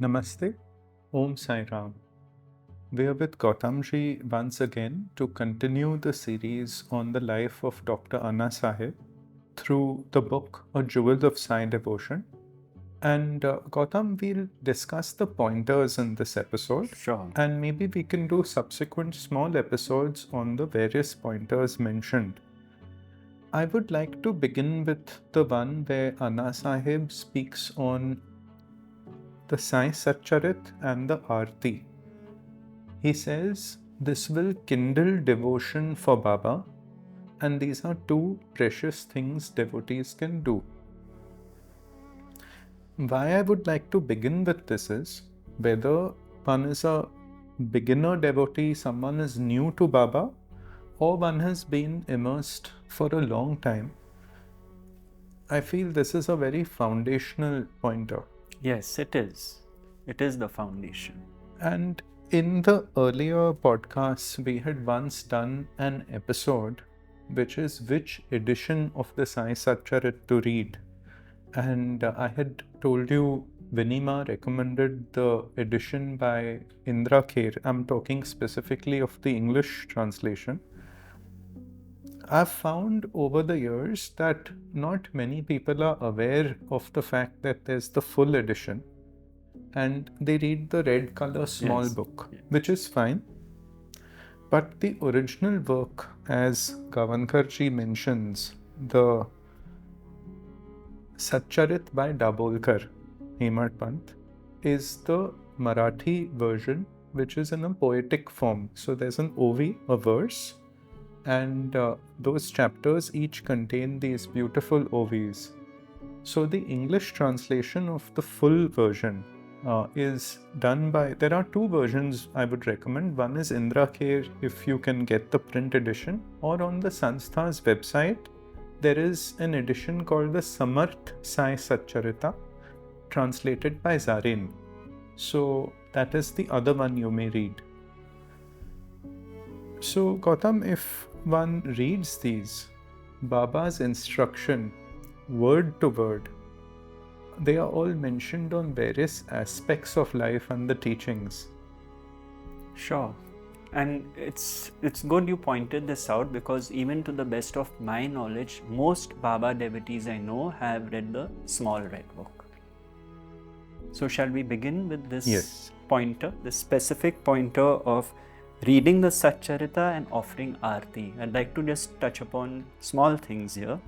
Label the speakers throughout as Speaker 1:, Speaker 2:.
Speaker 1: Namaste, Om Sai Ram. We are with Gautamji once again to continue the series on the life of Dr. Anna Sahib through the book A Jewel of Sai Devotion. And Gautam, we'll discuss the pointers in this episode.
Speaker 2: Sure.
Speaker 1: And maybe we can do subsequent small episodes on the various pointers mentioned. I would like to begin with the one where Anna Sahib speaks on the Sai Satcharit and the Aarti. He says this will kindle devotion for Baba, and these are two precious things devotees can do. Why I would like to begin with this is whether one is a beginner devotee, someone is new to Baba, or one has been immersed for a long time. I feel this is a very foundational pointer.
Speaker 2: Yes, it is. It is the foundation.
Speaker 1: And in the earlier podcasts, we had once done an episode which is which edition of the Sai Satcharit to read. And I had told you Vinima recommended the edition by Indra Kher. I'm talking specifically of the English translation. I've found over the years that not many people are aware of the fact that there's the full edition and they read the red color small book, which is fine. But the original work, as Kavankarji mentions, the Satcharit by Dabolkar, Hemad Pant, is the Marathi version, which is in a poetic form. So there's an OV, a verse, and those chapters each contain these beautiful OVs. So the English translation of the full version is done by, there are two versions I would recommend. One is Indra Kher if you can get the print edition, or on the Sanstha's website, there is an edition called the Samarth Sai Satcharita, translated by Zarin. So that is the other one you may read. So Gautam, if one reads these, Baba's instruction, word to word, they are all mentioned on various aspects of life and the teachings.
Speaker 2: Sure. And it's good you pointed this out, because even to the best of my knowledge, most Baba devotees I know have read the small red book. So shall we begin with this pointer, the specific pointer of reading the Satcharita and offering Aarti? I'd like to just touch upon small things here.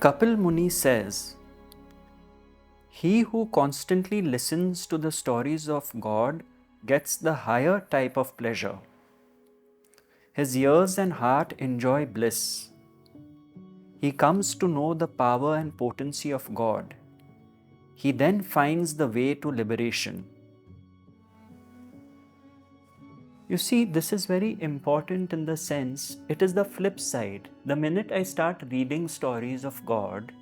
Speaker 2: Kapil Muni says, he who constantly listens to the stories of God gets the higher type of pleasure. His ears and heart enjoy bliss. He comes to know the power and potency of God. He then finds the way to liberation. You see, this is very important in the sense, it is the flip side. The minute I start reading stories of God,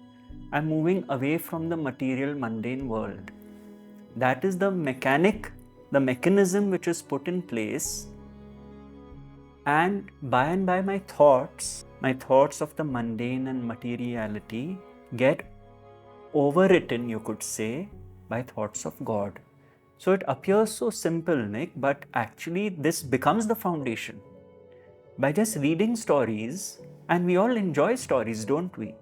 Speaker 2: I'm moving away from the material mundane world. That is the mechanism which is put in place, and by my thoughts of the mundane and materiality get overwritten, you could say, by thoughts of God. So it appears so simple, Nick, but actually this becomes the foundation. By just reading stories, and we all enjoy stories, don't we?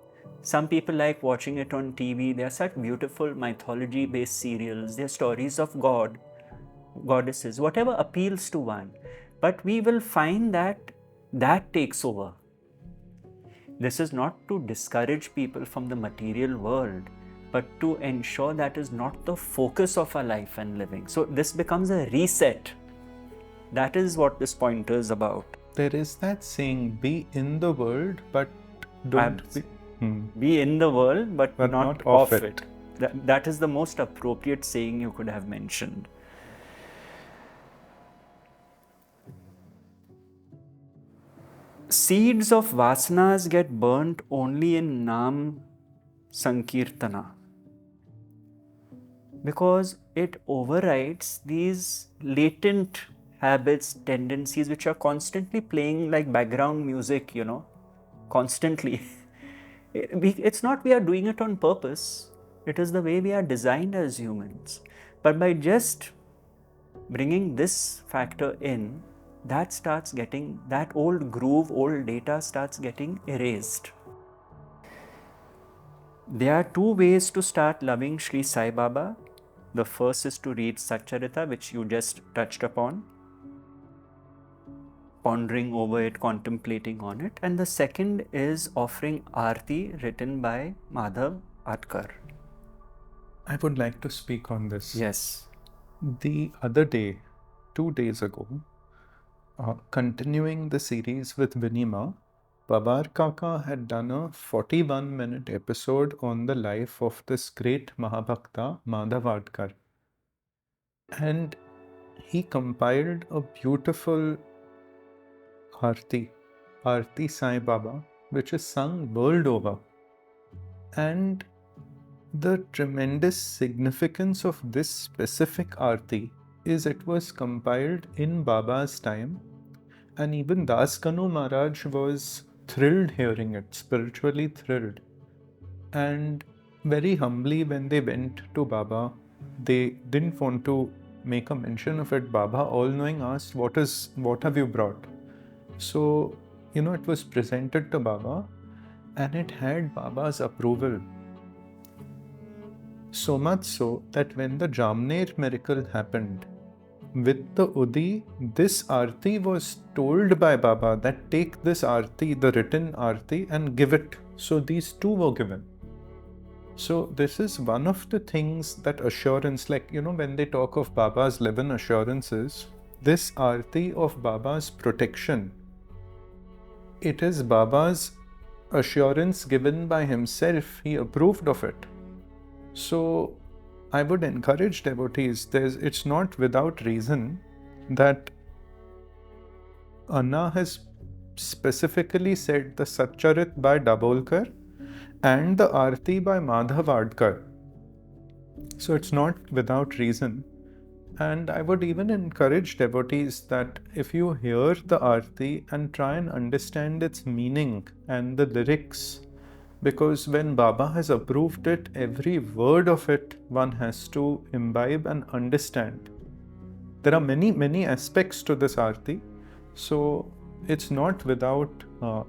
Speaker 2: Some people like watching it on TV. There are such beautiful mythology-based serials. There are stories of God, goddesses, whatever appeals to one. But we will find that takes over. This is not to discourage people from the material world, but to ensure that is not the focus of our life and living. So this becomes a reset. That is what this pointer is about.
Speaker 1: There is that saying, be in the world, but don't
Speaker 2: be in the world, but not of it. That is the most appropriate saying you could have mentioned. Seeds of vasanas get burnt only in Nam Sankirtana, because it overrides these latent habits, tendencies which are constantly playing like background music, constantly. It's not we are doing it on purpose. It is the way we are designed as humans. But by just bringing this factor in, that old groove, old data starts getting erased. There are two ways to start loving Sri Sai Baba. The first is to read Satcharita, which you just touched upon, pondering over it, contemplating on it. And the second is offering Aarti, written by Madhav Adkar.
Speaker 1: I would like to speak on this.
Speaker 2: Yes.
Speaker 1: The other day, 2 days ago, continuing the series with Vinima, Babar Kaka had done a 41-minute episode on the life of this great Mahabhakta, Madhav Adkar. And he compiled a beautiful Aarti Sai Baba, which is sung world over. And the tremendous significance of this specific Aarti is it was compiled in Baba's time, and even Das Kanu Maharaj was thrilled hearing it, spiritually thrilled. And very humbly, when they went to Baba, they didn't want to make a mention of it. Baba, all-knowing, asked, what have you brought? So, it was presented to Baba, and it had Baba's approval. So much so that when the Jamner miracle happened, with the Udi, this Aarti was told by Baba that take this Aarti, the written Aarti, and give it. So these two were given. So this is one of the things that assurance, like, when they talk of Baba's 11 assurances, this Aarti of Baba's protection, it is Baba's assurance given by himself. He approved of it. So I would encourage devotees, it's not without reason that Anna has specifically said the Satcharit by Dabolkar and the Aarti by Madhav Adkar. So it's not without reason. And I would even encourage devotees that if you hear the Aarti and try and understand its meaning and the lyrics, because when Baba has approved it, every word of it one has to imbibe and understand. There are many, many aspects to this Aarti. So it's not without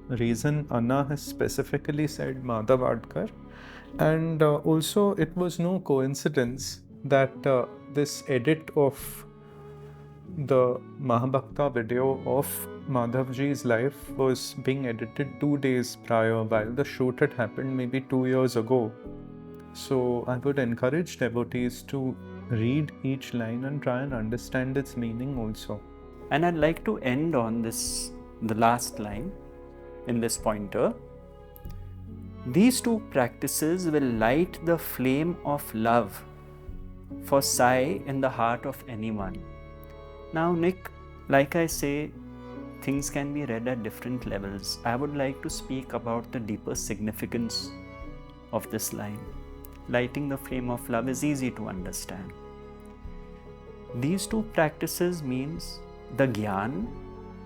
Speaker 1: reason Anna has specifically said Madhav Adkar. And also it was no coincidence that this edit of the Mahabhakta video of Madhavji's life was being edited 2 days prior, while the shoot had happened maybe 2 years ago. So I would encourage devotees to read each line and try and understand its meaning also.
Speaker 2: And I'd like to end on the last line in this pointer. These two practices will light the flame of love for Sai in the heart of anyone. Now, Nick, like I say, things can be read at different levels. I would like to speak about the deeper significance of this line. Lighting the flame of love is easy to understand. These two practices means the Gyan,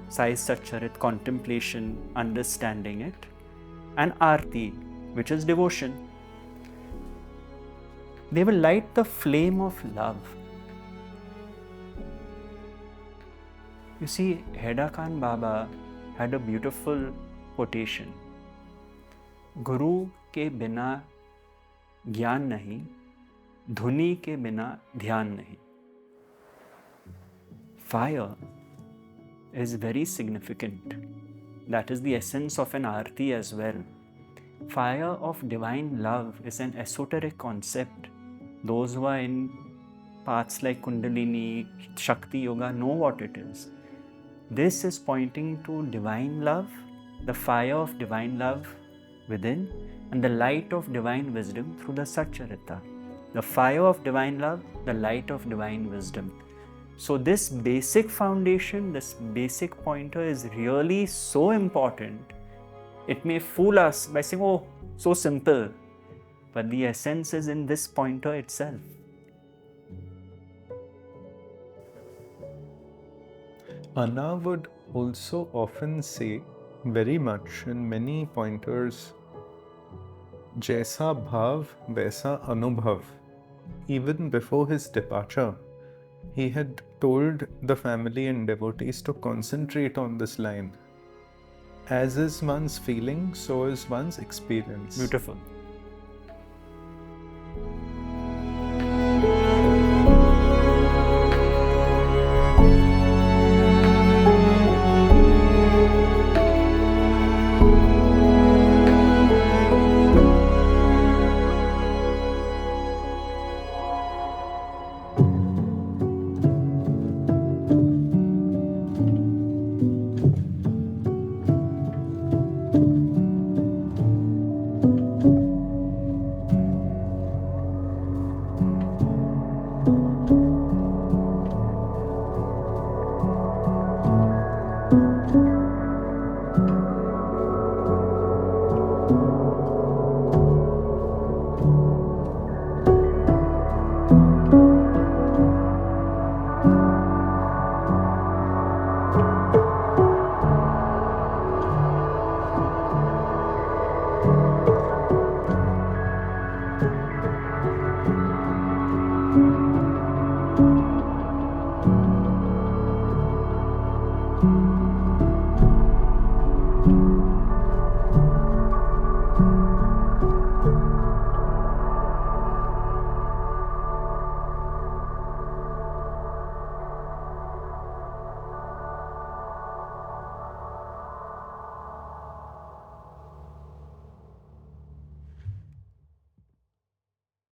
Speaker 2: Sai Satcharit, contemplation, understanding it, and Aarti, which is devotion. They will light the flame of love. You see, Heda Khan Baba had a beautiful quotation. Guru ke bina ज्ञान नहीं, धुनी के बिना ध्यान नहीं. Fire is very significant. That is the essence of an Aarti as well. Fire of divine love is an esoteric concept. Those who are in paths like Kundalini, Shakti Yoga know what it is. This is pointing to divine love, the fire of divine love within, and the light of divine wisdom through the Satcharita. The fire of divine love, the light of divine wisdom. So this basic foundation, this basic pointer is really so important. It may fool us by saying, oh, so simple. But the essence is in this pointer itself.
Speaker 1: Anna would also often say very much in many pointers Jaisa bhav, vaisa anubhav. Even before his departure, he had told the family and devotees to concentrate on this line. As is one's feeling, so is one's experience.
Speaker 2: Beautiful.